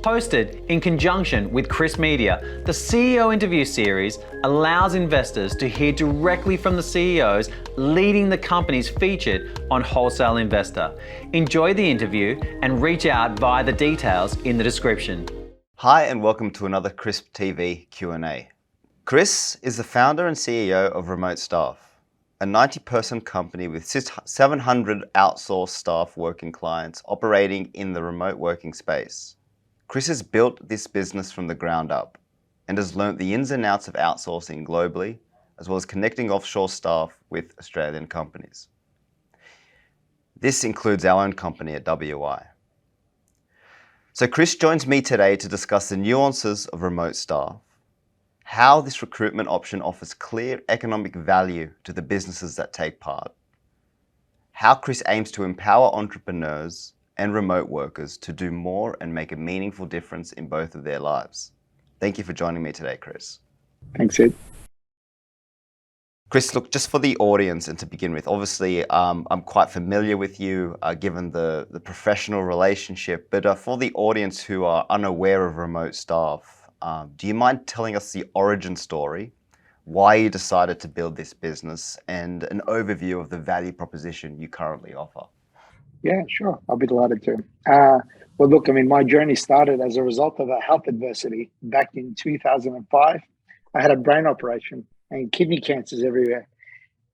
Hosted in conjunction with Chris Media, the CEO interview series allows investors to hear directly from the CEOs leading the companies featured on Wholesale Investor. Enjoy the interview and reach out via the details in the description. Hi and welcome to another Crisp TV Q&A. Chris is the founder and CEO of Remote Staff, a 90-person company with 700 outsourced staff working clients operating in the remote working space. Chris has built this business from the ground up and has learnt the ins and outs of outsourcing globally, as well as connecting offshore staff with Australian companies. This includes our own company at WI. So Chris joins me today to discuss the nuances of remote staff, how this recruitment option offers clear economic value to the businesses that take part, how Chris aims to empower entrepreneurs and remote workers to do more and make a meaningful difference in both of their lives. Thank you for joining me today, Chris. Thanks, Ed. Chris, look, just for the audience and to begin with, obviously I'm quite familiar with you given the professional relationship, but for the audience who are unaware of Remote Staff, do you mind telling us the origin story, why you decided to build this business, and an overview of the value proposition you currently offer? Yeah, sure. I'll be delighted to. Well, look, my journey started as a result of a health adversity back in 2005. I had a brain operation and kidney cancers everywhere.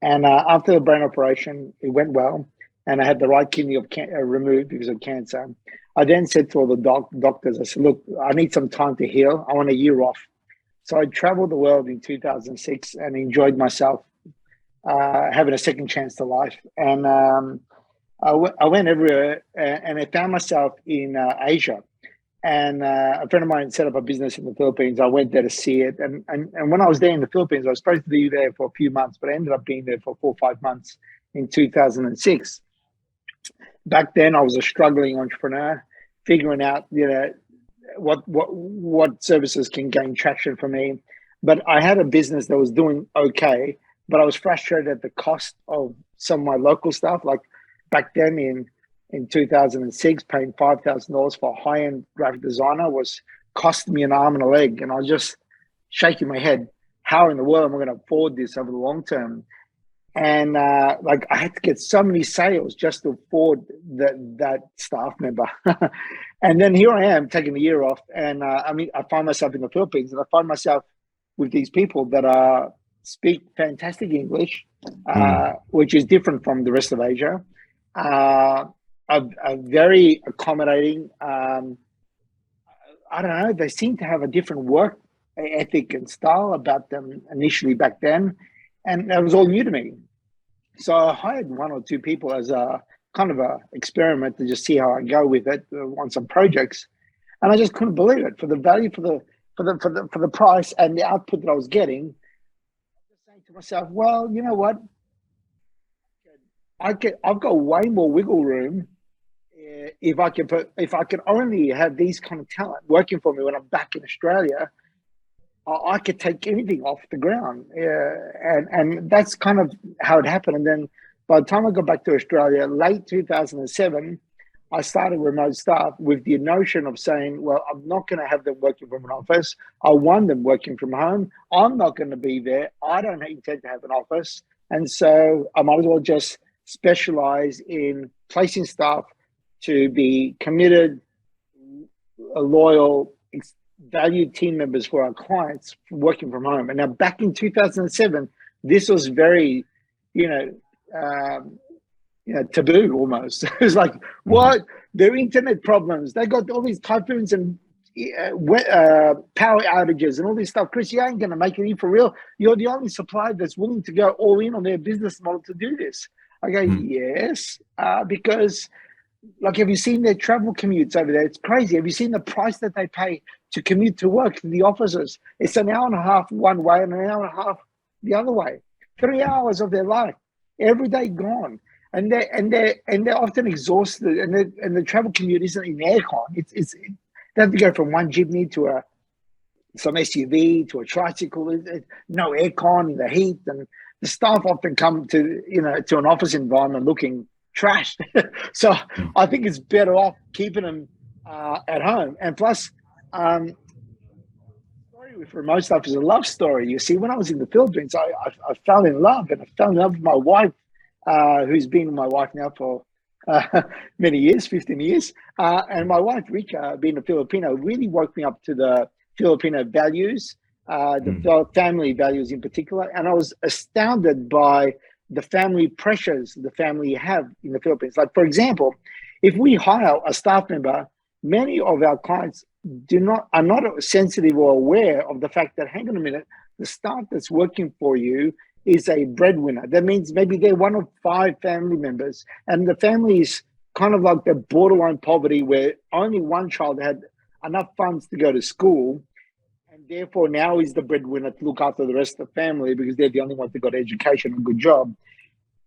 And after the brain operation, it went well, and I had the right kidney removed because of cancer. I then said to all the doctors, I said, look, I need some time to heal. I want a year off. So I traveled the world in 2006 and enjoyed myself, having a second chance to life. And I went everywhere, and I found myself in Asia. And a friend of mine set up a business in the Philippines. I went there to see it. And when I was there in the Philippines, I was supposed to be there for a few months, but I ended up being there for 4 or 5 months in 2006. Back then, I was a struggling entrepreneur, figuring out, what services can gain traction for me. But I had a business that was doing okay, but I was frustrated at the cost of some of my local stuff. Like back then in 2006, paying $5,000 for a high-end graphic designer was costing me an arm and a leg. And I was just shaking my head. How in the world am I going to afford this over the long term? And I had to get so many sales just to afford that staff member. And then here I am taking a year off. And I find myself in the Philippines, and I find myself with these people that speak fantastic English, which is different from the rest of Asia. Are very accommodating. I don't know, they seem to have a different work ethic and style about them initially back then. And that was all new to me. So I hired 1 or 2 people as a kind of a experiment to just see how I go with it on some projects. And I just couldn't believe it for the value, for the price and the output that I was getting. I was just saying to myself, well, you know what? I've got way more wiggle room if I could only have these kind of talent working for me when I'm back in Australia. I could take anything off the ground, and that's kind of how it happened. And then by the time I got back to Australia, late 2007, I started Remote Staff with the notion of saying, well, I'm not going to have them working from an office. I want them working from home. I'm not going to be there. I don't intend to have an office. And so I might as well just specialize in placing staff to be committed, loyal, valued team members for our clients working from home. And now back in 2007, this was very, taboo almost. It was like, what? Their internet problems. They got all these typhoons and power outages and all this stuff. Chris, you ain't going to make it in for real. You're the only supplier that's willing to go all in on their business model to do this. I go, yes, because have you seen their travel commutes over there? It's crazy. Have you seen the price that they pay to commute to work, to the offices? It's an hour and a half one way and an hour and a half the other way. 3 hours of their life, every day gone. And they're often exhausted, and the travel commute isn't in aircon. They have to go from one jeepney to some SUV to a tricycle. No aircon in the heat, and the staff often come to an office environment looking trashed. So I think it's better off keeping them at home. And plus, Story with remote stuff is a love story. You see, when I was in the Philippines, I fell in love, and I fell in love with my wife, who's been my wife now for many years, 15 years. And my wife, Rika, being a Filipino, really woke me up to the Filipino values, the family values in particular. And I was astounded by the family pressures the family have in the Philippines. Like, for example, if we hire a staff member, many of our clients are not sensitive or aware of the fact that, hang on a minute, the staff that's working for you is a breadwinner. That means maybe they're one of 5 family members, and the family is kind of like the borderline poverty where only one child had enough funds to go to school, and therefore now is the breadwinner to look after the rest of the family because they're the only ones that got education and a good job.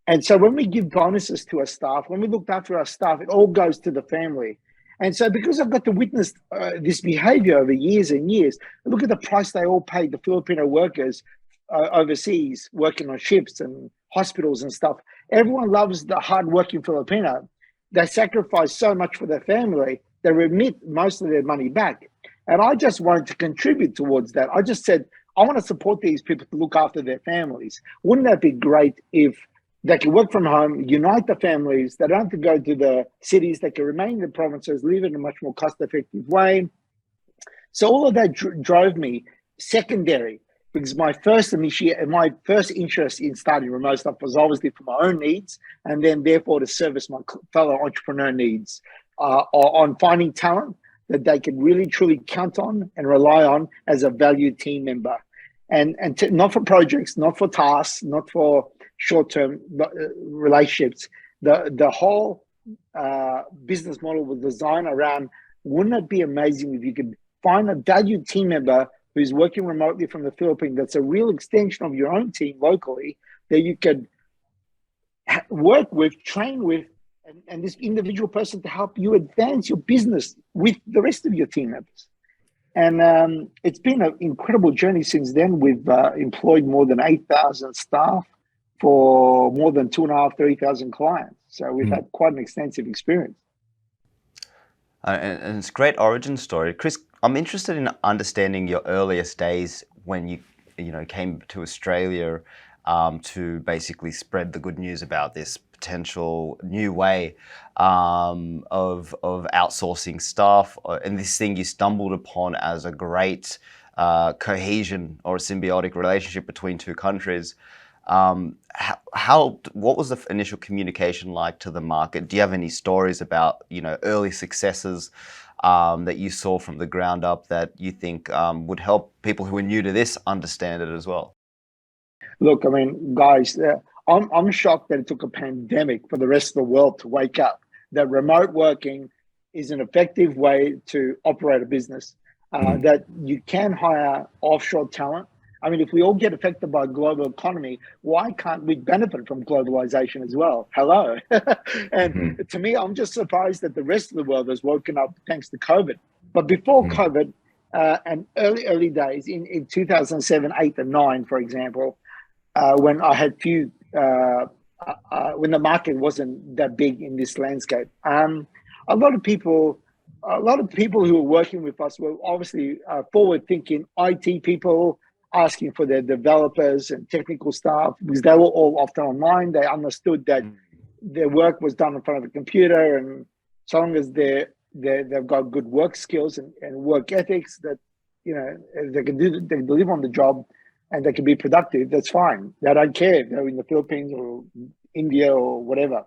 And so when we give bonuses to our staff, when we look after our staff, it all goes to the family. And so because I've got to witness this behavior over years and years, look at the price they all paid the Filipino workers overseas working on ships and hospitals and stuff. Everyone loves the hardworking Filipino. They sacrifice so much for their family, they remit most of their money back. And I just wanted to contribute towards that. I just said, I want to support these people to look after their families. Wouldn't that be great if they can work from home, unite the families, they don't have to go to the cities, they can remain in the provinces, live in a much more cost-effective way. So all of that drove me secondary, because my first interest in starting remote stuff was obviously for my own needs, and then therefore to service my fellow entrepreneur needs, on finding talent that they could really truly count on and rely on as a valued team member. And not for projects, not for tasks, not for short-term relationships. The whole business model was designed around, wouldn't it be amazing if you could find a valued team member who's working remotely from the Philippines that's a real extension of your own team locally, that you could work with, train with, and this individual person to help you advance your business with the rest of your team members. And it's been an incredible journey since then. We've employed more than 8,000 staff for more than 2,500, 3,000 clients. So we've had quite an extensive experience. And it's a great origin story. Chris, I'm interested in understanding your earliest days when you came to Australia to basically spread the good news about this potential new way of outsourcing staff, and this thing you stumbled upon as a great cohesion or a symbiotic relationship between 2 countries. What was the initial communication like to the market? Do you have any stories about early successes that you saw from the ground up that you think would help people who are new to this understand it as well? Look, I mean, guys, I'm shocked that it took a pandemic for the rest of the world to wake up that remote working is an effective way to operate a business, that you can hire offshore talent. I mean, if we all get affected by global economy, why can't we benefit from globalization as well? Hello. And to me, I'm just surprised that the rest of the world has woken up thanks to COVID. But before COVID, and early days in 2007, 8 and 9, for example, when I had when the market wasn't that big in this landscape, a lot of people who were working with us were obviously forward-thinking IT people, asking for their developers and technical staff, because they were all often online. They understood that their work was done in front of a computer, and so long as they've got good work skills and work ethics, that they can live on the job and they can be productive, that's fine. They don't care if they're in the Philippines or India or whatever.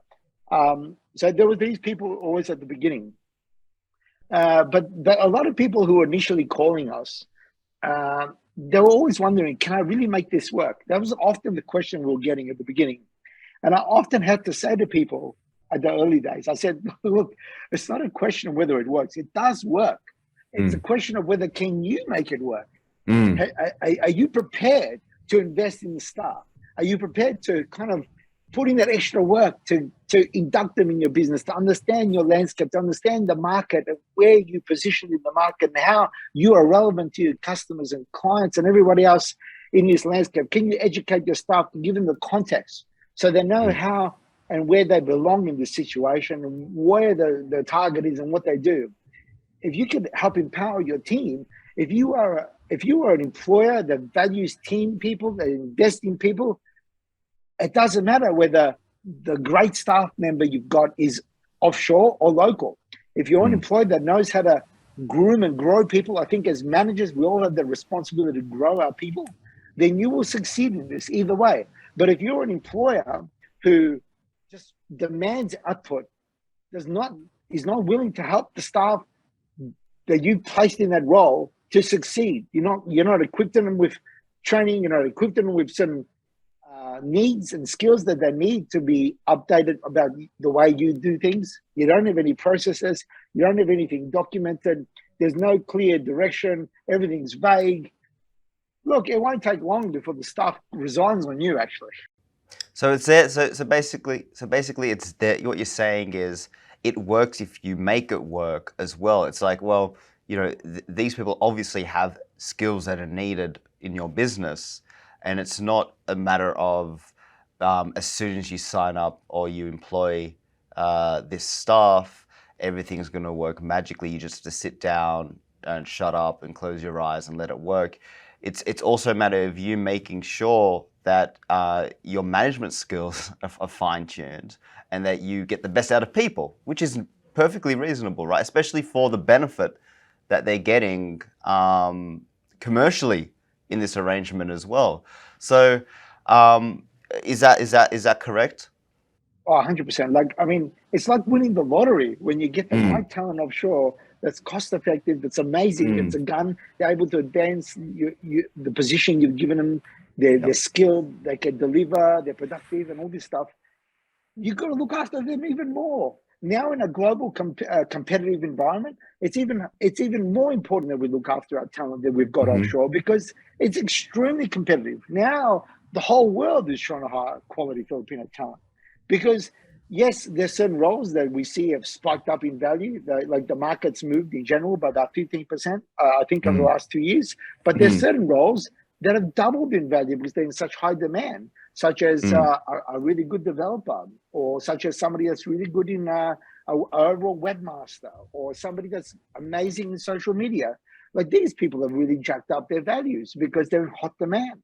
So there were these people always at the beginning. But a lot of people who were initially calling us, they were always wondering, can I really make this work? That was often the question we were getting at the beginning. And I often had to say to people at the early days, I said, look, it's not a question of whether it works. It does work. It's a question of whether can you make it work? Are you prepared to invest in the staff? Are you prepared to kind of put in that extra work to induct them in your business, to understand your landscape, to understand the market and where you position in the market and how you are relevant to your customers and clients and everybody else in this landscape? Can you educate your staff to give them the context so they know how and where they belong in this situation and where the target is and what they do? if you can help empower your team, if you are an employer that values team people, that invest in people, it doesn't matter whether the great staff member you've got is offshore or local. If you're an employer that knows how to groom and grow people, I think as managers, we all have the responsibility to grow our people, then you will succeed in this either way. But if you're an employer who just demands output, is not willing to help the staff that you placed in that role to succeed, you're not equipping them with training, you're not equipping them with some needs and skills that they need to be updated about the way you do things. You don't have any processes. You don't have anything documented. There's no clear direction. Everything's vague. Look, it won't take long before the staff resigns on you, actually. So it's there. So basically, it's there. What you're saying is it works if you make it work as well. It's like, well, these people obviously have skills that are needed in your business. And it's not a matter of as soon as you sign up or you employ this staff, everything's going to work magically. You just have to sit down and shut up and close your eyes and let it work. It's also a matter of you making sure that your management skills are fine-tuned and that you get the best out of people, which is perfectly reasonable, right? Especially for the benefit that they're getting commercially in this arrangement as well. So is that correct? Oh, 100%. It's like winning the lottery when you get the right talent offshore that's cost effective, that's amazing, it's a gun, they're able to advance the position you've given them, they're skilled, they can deliver, they're productive and all this stuff. You've got to look after them even more. Now in a global competitive environment, it's even more important that we look after our talent that we've got offshore, because it's extremely competitive. Now the whole world is trying to hire quality Filipino talent, because yes, there's certain roles that we see have spiked up in value. Like the market's moved in general by about 15%, I think, over the last 2 years. But there's certain roles that have doubled in value because they're in such high demand, such as a really good developer, or such as somebody that's really good in a overall webmaster, or somebody that's amazing in social media. Like, these people have really jacked up their values because they're in hot demand.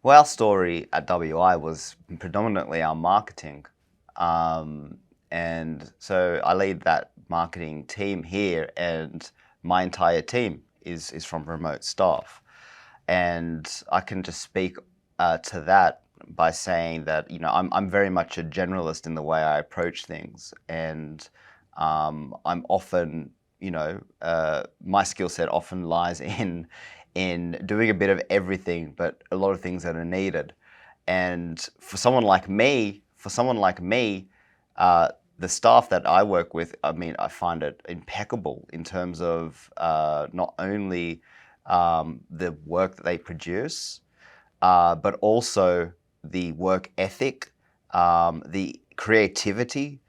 Well, our story at WI was predominantly our marketing. And so I lead that marketing team here, and my entire team is from remote staff. And I can just speak to that by saying that, I'm very much a generalist in the way I approach things. And I'm often, my skill set often lies in doing a bit of everything, but a lot of things that are needed. And for someone like me, the staff that I work with, I find it impeccable in terms of not only the work that they produce, but also the work ethic, the creativity,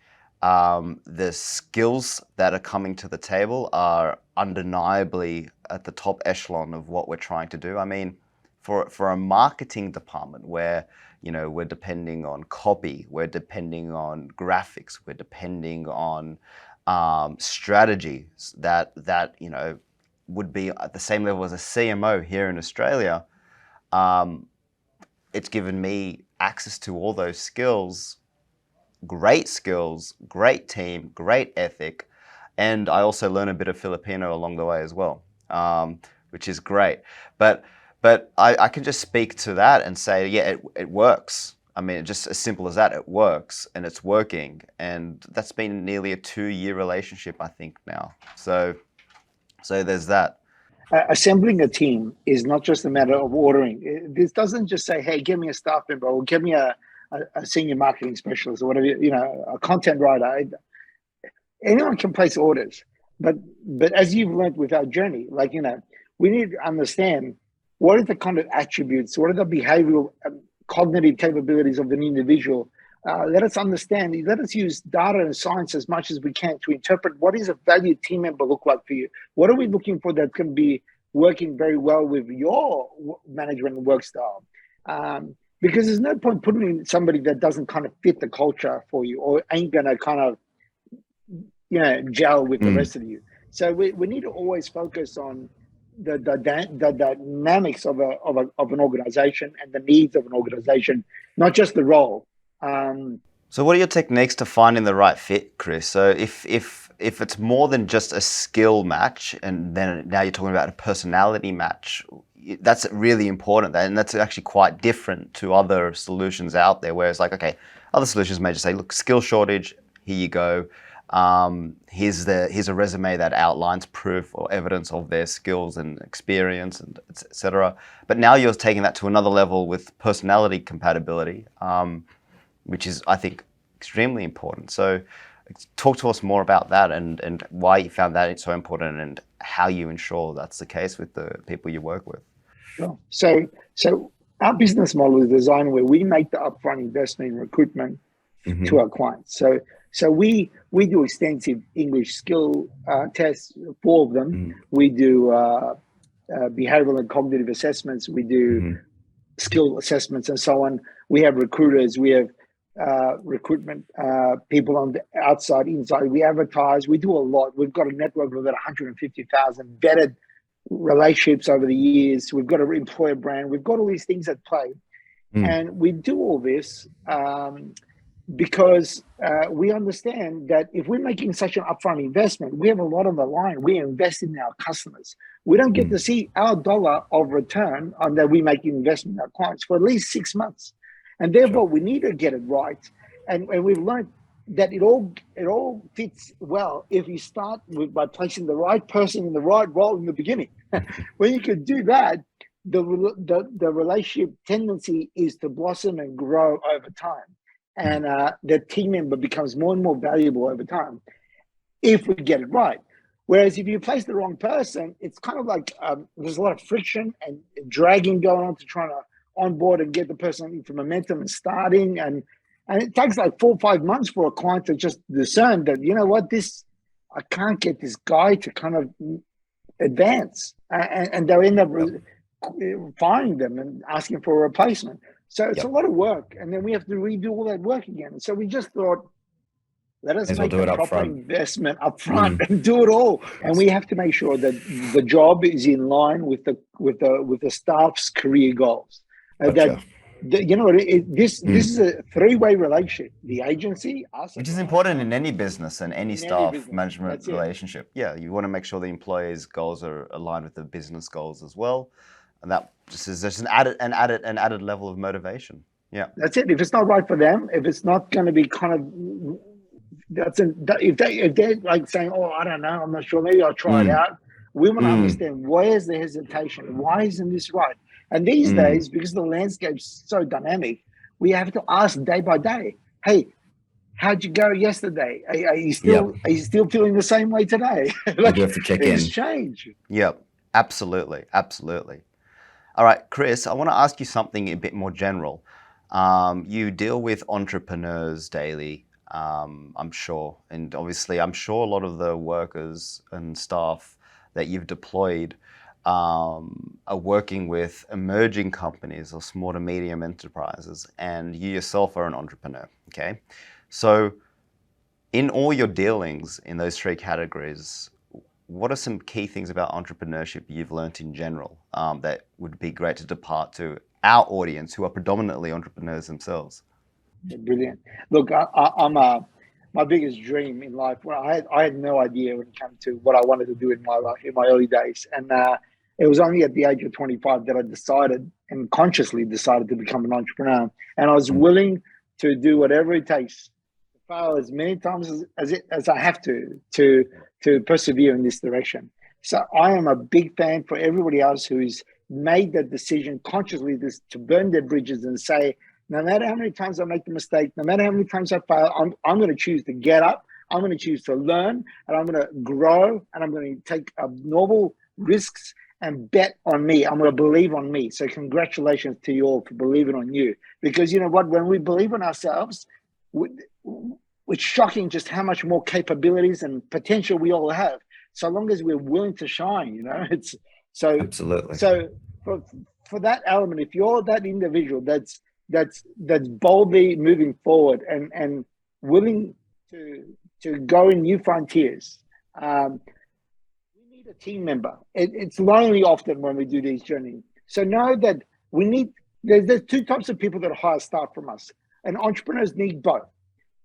the skills that are coming to the table are undeniably at the top echelon of what we're trying to do. For a marketing department where, we're depending on copy, we're depending on graphics, we're depending on strategies that would be at the same level as a CMO here in Australia. It's given me access to all those skills, great team, great ethic, and I also learn a bit of Filipino along the way as well, which is great. But I can just speak to that and say, yeah, it works. Just as simple as that, it works, and it's working. And that's been nearly a 2-year relationship, I think, now. So there's that. Assembling a team is not just a matter of ordering. This doesn't just say, hey, give me a staff member, or give me a senior marketing specialist, or whatever, a content writer. Anyone can place orders. But as you've learned with our journey, we need to understand what are the kind of attributes, what are the behavioral, cognitive capabilities of an individual. Let us understand, let us use data and science as much as we can to interpret what is a valued team member look like for you. What are we looking for that can be working very well with your management and work style? Because there's no point putting in somebody that doesn't kind of fit the culture for you, or ain't going to kind of, gel with the rest of you. So we need to always focus on the dynamics of an organization and the needs of an organization, not just the role. So what are your techniques to finding the right fit, Chris? So if it's more than just a skill match, and then now you're talking about a personality match, that's really important. And that's actually quite different to other solutions out there, where it's like, okay, other solutions may just say, look, skill shortage, here you go. Here's a resume that outlines proof or evidence of their skills and experience, and etc. But now you're taking that to another level with personality compatibility, which is, I think, extremely important. So talk to us more about that and why you found that so important and how you ensure that's the case with the people you work with. Sure. So our business model is designed where we make the upfront investment in recruitment to our clients. So we do extensive English skill tests, 4 of them. We do behavioral and cognitive assessments. We do skill assessments and so on. We have recruiters. We have recruitment people on the outside, inside. We advertise. We do a lot. We've got a network of about 150,000 vetted relationships over the years. We've got an employer brand. We've got all these things at play. And we do all this because we understand that if we're making such an upfront investment, we have a lot on the line. We invest in our customers. We don't get to see our dollar of return on that we make investment in our clients for at least 6 months. And therefore, we need to get it right. And we've learned that it all fits well if you start by placing the right person in the right role in the beginning. When you can do that, the relationship tendency is to blossom and grow over time. And the team member becomes more and more valuable over time if we get it right. Whereas if you place the wrong person, it's kind of like there's a lot of friction and dragging going on to try to onboard and get the person into momentum and starting. And it takes like 4 or 5 months for a client to just discern that, you know what, I can't get this guy to kind of advance. And they'll end up firing them and asking for a replacement. So it's a lot of work, and then we have to redo all that work again. So we just thought, let us make a proper investment up front and do it all. And we have to make sure that the job is in line with the staff's career goals. Gotcha. This is a 3-way relationship: the agency, us, which is important in any business and any staff management relationship. Yeah, you want to make sure the employee's goals are aligned with the business goals as well. And that just is just an added level of motivation. Yeah, that's it. If it's not right for them, if it's not going to be kind of if they're like saying, "Oh, I don't know, I'm not sure. Maybe I'll try it out." We want to understand, where's the hesitation? Why isn't this right? And these days, because the landscape's so dynamic, we have to ask day by day. Hey, how'd you go yesterday? Are you still feeling the same way today? Like, you have to check in. Things change. Yep, absolutely. All right, Chris, I want to ask you something a bit more general. You deal with entrepreneurs daily, I'm sure. And obviously, I'm sure a lot of the workers and staff that you've deployed are working with emerging companies or small to medium enterprises. And you yourself are an entrepreneur, okay? So in all your dealings in those 3 categories, what are some key things about entrepreneurship you've learned in general that would be great to depart to our audience who are predominantly entrepreneurs themselves? Brilliant. Look, my biggest dream in life, well, I had no idea when it came to what I wanted to do in my early days. And it was only at the age of 25 that I decided and consciously decided to become an entrepreneur. And I was willing to do whatever it takes, to fail as many times as I have to persevere in this direction. So I am a big fan for everybody else who's made that decision consciously to burn their bridges and say, no matter how many times I make the mistake, no matter how many times I fail, I'm going to choose to get up. I'm going to choose to learn, and I'm going to grow, and I'm going to take abnormal risks and bet on me. I'm going to believe on me. So congratulations to you all for believing on you. Because you know what? When we believe in ourselves, it's shocking just how much more capabilities and potential we all have. So long as we're willing to shine, you know, it's so. Absolutely. So for that element, if you're that individual that's boldly moving forward and willing to go in new frontiers, a team member. It's lonely often when we do these journeys. So know that we need, there's two types of people that hire staff from us, and entrepreneurs need both.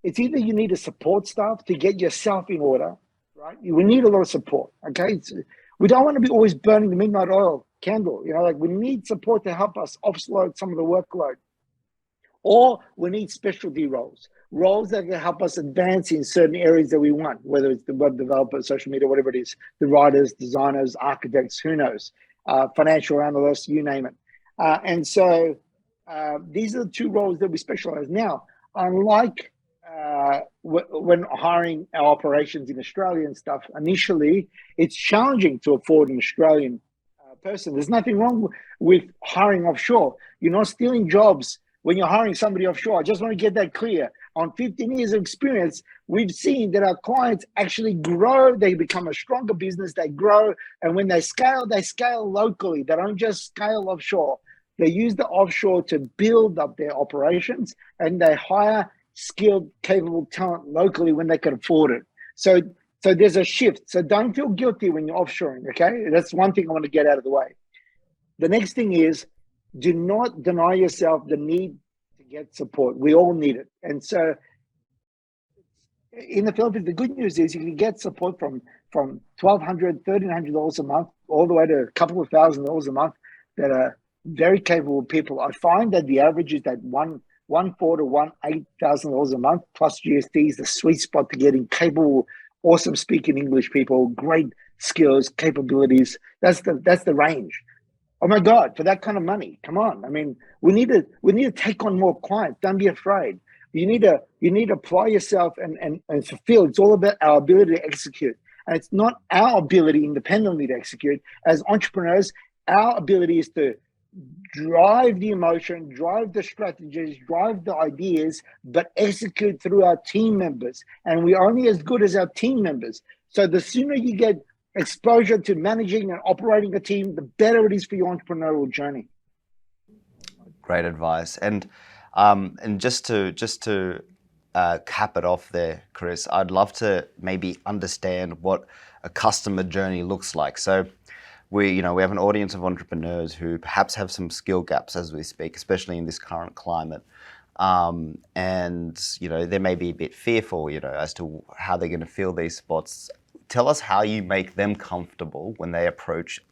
It's either you need a support staff to get yourself in order, right? We need a lot of support, okay? We don't want to be always burning the midnight oil candle, like we need support to help us offload some of the workload. Or we need specialty roles that can help us advance in certain areas that we want, whether it's the web developer, social media, whatever it is, the writers, designers, architects, who knows, financial analysts, you name it. And so these are the two roles that we specialize. Now, unlike when hiring our operations in Australia and stuff, initially, it's challenging to afford an Australian person. There's nothing wrong with hiring offshore. You're not stealing jobs when you're hiring somebody offshore. I just want to get that clear. On 15 years of experience, we've seen that our clients actually grow. They become a stronger business. They grow. And when they scale locally. They don't just scale offshore. They use the offshore to build up their operations, and they hire skilled, capable talent locally when they can afford it. So there's a shift. So don't feel guilty when you're offshoring, okay? That's one thing I want to get out of the way. The next thing is, do not deny yourself the need to get support. We all need it. And so in the Philippines, the good news is you can get support from $1,200, $1,300 a month, all the way to a couple of $1,000s a month that are very capable people. I find that the average is that $1,400 to $8,000 a month plus GST is the sweet spot to getting capable, awesome speaking English people, great skills, capabilities. That's the range. Oh my God, for that kind of money, come on. I mean, we need to take on more clients. Don't be afraid. You need to apply yourself and fulfill. It's all about our ability to execute. And it's not our ability independently to execute. As entrepreneurs, our ability is to drive the emotion, drive the strategies, drive the ideas, but execute through our team members. And we're only as good as our team members. So the sooner you get exposure to managing and operating a team, the better it is for your entrepreneurial journey. Great advice. And just to cap it off there, Chris, I'd love to maybe understand what a customer journey looks like. So we have an audience of entrepreneurs who perhaps have some skill gaps as we speak, especially in this current climate. And they may be a bit fearful, as to how they're going to fill these spots. Tell us how you make them comfortable when they approach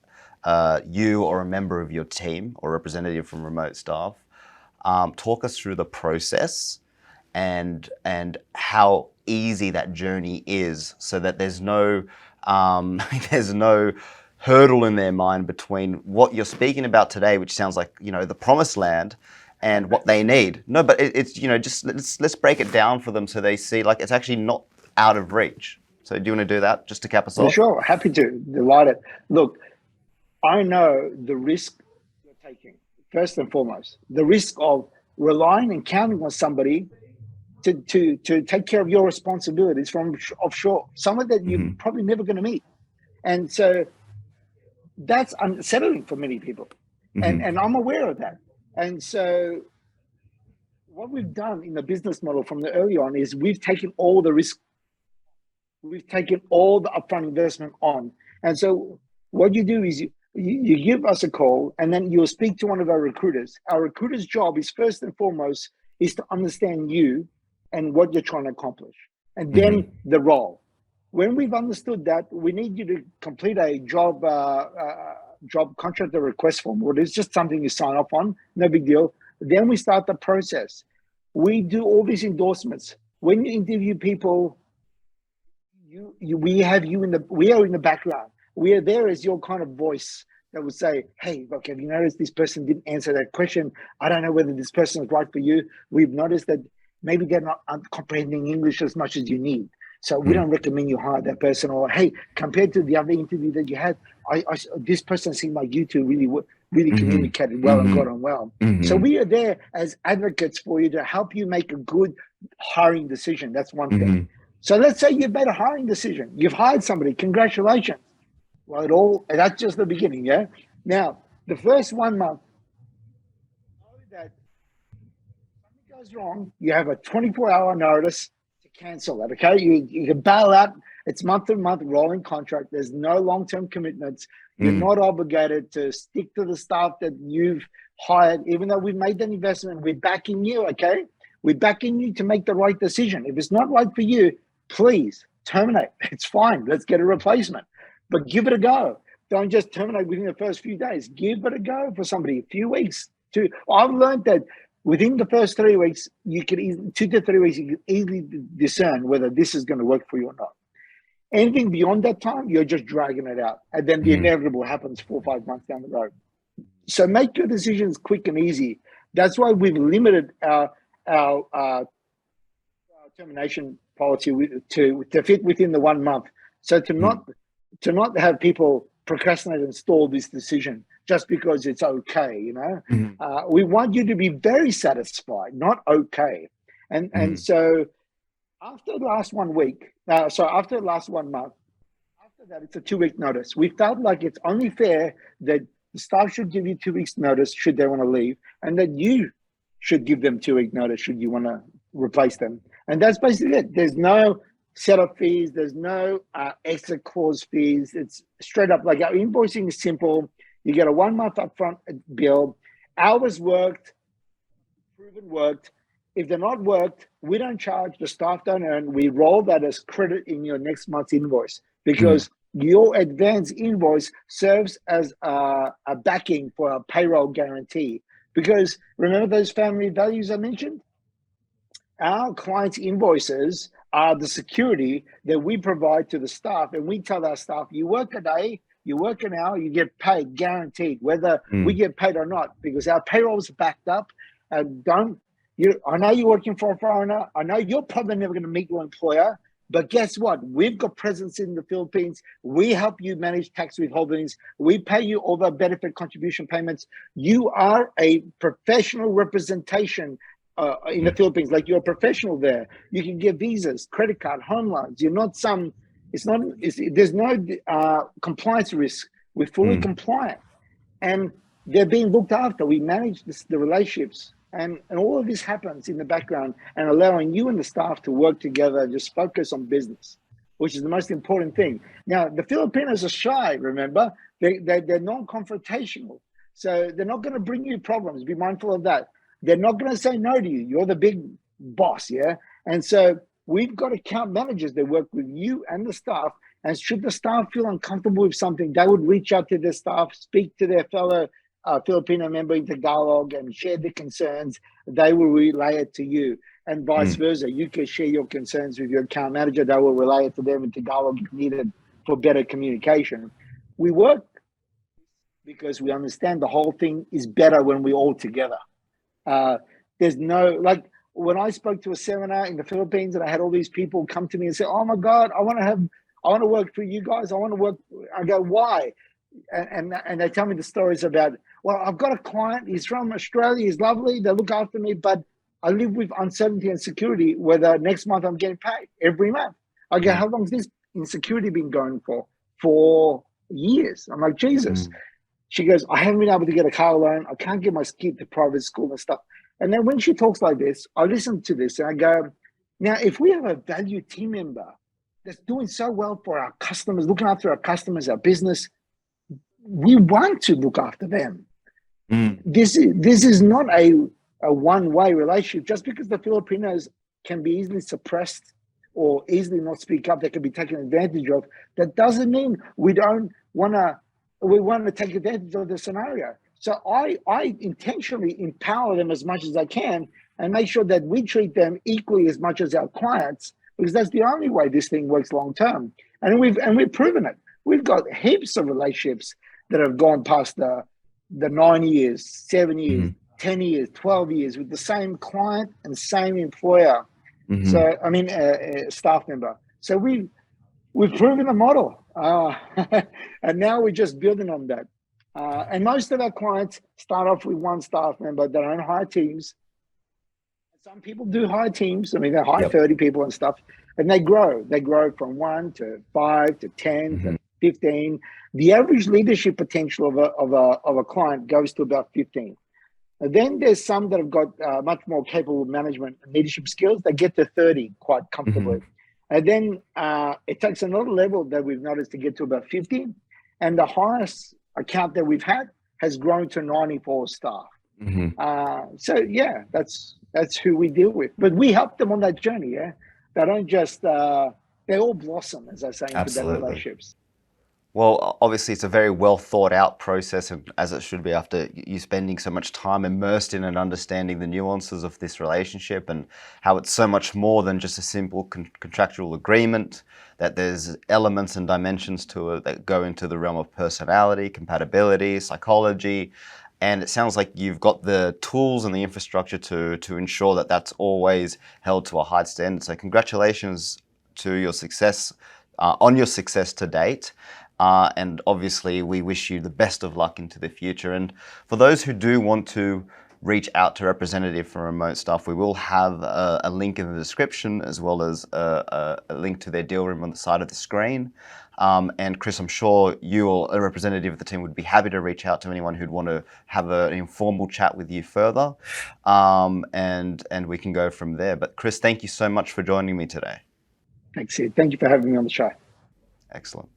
you or a member of your team or representative from remote staff. Talk us through the process and how easy that journey is, so that there's no hurdle in their mind between what you're speaking about today, which sounds like the promised land, and what they need. No, but it's just let's break it down for them so they see like it's actually not out of reach. So do you want to do that just to cap us off? Sure, happy to. Delighted. Look, I know the risk you're taking. First and foremost, the risk of relying and counting on somebody to take care of your responsibilities from offshore, someone that you're probably never going to meet. And so that's unsettling for many people. And I'm aware of that. And so what we've done in the business model from the early on is we've taken all the risk. We've taken all the upfront investment on. And so what you do is you give us a call, and then you'll speak to one of our recruiters. Our recruiter's job is first and foremost is to understand you and what you're trying to accomplish, and then the role. When we've understood that, we need you to complete a job contractor request form, or it's just something you sign up on, no big deal. Then we start the process. We do all these endorsements. When you interview people, we are in the background. We are there as your kind of voice that would say, hey, look, have you noticed this person didn't answer that question? I don't know whether this person is right for you. We've noticed that maybe they're not comprehending English as much as you need. So we don't recommend you hire that person. Or, hey, compared to the other interview that you had, this person seemed like you two really communicated well and got on well. So we are there as advocates for you to help you make a good hiring decision. That's one thing. So let's say you've made a hiring decision. You've hired somebody. Congratulations. Well, that's just the beginning, yeah? Now, the first 1 month, know that if something goes wrong, you have a 24-hour notice to cancel it, okay? You can bail out It's month-to-month rolling contract. There's no long-term commitments. You're not obligated to stick to the staff that you've hired, even though we've made an investment. We're backing you, okay? We're backing you to make the right decision. If it's not right for you, please terminate. It's fine. Let's get a replacement. But give it a go. Don't just terminate within the first few days. Give it a go for somebody, a few weeks. I've learned that within the first 3 weeks, you can 2 to 3 weeks, you can easily discern whether this is going to work for you or not. Anything beyond that time, you're just dragging it out. And then the inevitable happens 4 or 5 months down the road. So make your decisions quick and easy. That's why we've limited our termination policy to fit within the 1 month. So to not have people procrastinate and stall this decision just because it's okay, you know. We want you to be very satisfied, not okay. And so after the last 1 week, after the last 1 month, after that, it's a 2-week notice. We felt like it's only fair that the staff should give you 2 weeks notice should they want to leave, and that you should give them 2-week notice should you want to replace them. And that's basically it. There's no setup fees. There's no extra clause fees. It's straight up like our invoicing is simple. You get a 1 month upfront bill, hours worked, proven worked. If they're not worked, we don't charge, the staff don't earn. We roll that as credit in your next month's invoice because your advance invoice serves as a backing for a payroll guarantee. Because remember those family values I mentioned? Our clients' invoices are the security that we provide to the staff. And we tell our staff, you work a day, you work an hour, you get paid, guaranteed, whether we get paid or not, because our payroll's backed up. I know you're working for a foreigner. I know you're probably never going to meet your employer. But guess what? We've got presence in the Philippines. We help you manage tax withholdings. We pay you all the benefit contribution payments. You are a professional representation in the Philippines. Like you're a professional there. You can get visas, credit card, home loans. You're not there's no compliance risk. We're fully compliant. And they're being looked after. We manage the relationships. And all of this happens in the background and allowing you and the staff to work together, just focus on business, which is the most important thing. Now, the Filipinos are shy, remember? They're non-confrontational. So they're not going to bring you problems. Be mindful of that. They're not going to say no to you. You're the big boss, yeah? And so we've got account managers that work with you and the staff. And should the staff feel uncomfortable with something, they would reach out to their staff, speak to their fellow Filipino member in Tagalog and share the concerns. They will relay it to you, and vice versa. You can share your concerns with your account manager. They will relay it to them in Tagalog if needed for better communication. We work because we understand the whole thing is better when we're all together. There's no, like when I spoke to a seminar in the Philippines and I had all these people come to me and say, oh my God, I want to work for you guys. I want to work. I go, why? And they tell me the stories about, well, I've got a client, he's from Australia, he's lovely, they look after me, but I live with uncertainty and security whether next month I'm getting paid every month. I go, how long has this insecurity been going for? 4 years. I'm like, Jesus. She goes, I haven't been able to get a car loan. I can't get my kid to private school and stuff. And then when she talks like this, I listen to this and I go, now, if we have a valued team member that's doing so well for our customers, looking after our customers, our business, we want to look after them. This is not a one-way relationship. Just because the Filipinos can be easily suppressed or easily not speak up, they can be taken advantage of, that doesn't mean we want to take advantage of the scenario. So I intentionally empower them as much as I can and make sure that we treat them equally as much as our clients, because that's the only way this thing works long term. And we've proven it. We've got heaps of relationships that have gone past the 9 years, 7 years, 10 years, 12 years with the same client and same employer. So, I mean, staff member. So we've proven the model. And now we're just building on that. And most of our clients start off with one staff member. They don't hire teams. Some people do hire teams. I mean, they hire 30 people and stuff. And they grow. They grow from 1 to 5 to 10 to 15. The average leadership potential of a client goes to about 15. And then there's some that have got much more capable management and leadership skills. They get to 30 quite comfortably. And then it takes another level that we've noticed to get to about 50. And the highest account that we've had has grown to 94 staff. So yeah, that's who we deal with. But we help them on that journey. Yeah, they don't just they all blossom, as I say, into better Absolutely. relationships. Well, obviously, it's a very well thought out process, and as it should be after you spending so much time immersed in and understanding the nuances of this relationship and how it's so much more than just a simple contractual agreement, that there's elements and dimensions to it that go into the realm of personality, compatibility, psychology. And it sounds like you've got the tools and the infrastructure to ensure that that's always held to a high standard. So congratulations to your success, on your success to date. And obviously, we wish you the best of luck into the future. And for those who do want to reach out to a representative from Remote Staff, we will have a link in the description, as well as a link to their deal room on the side of the screen. And Chris, I'm sure you or a representative of the team would be happy to reach out to anyone who'd want to have an informal chat with you further. And we can go from there. But Chris, thank you so much for joining me today. Thanks, Sid. Thank you for having me on the show. Excellent.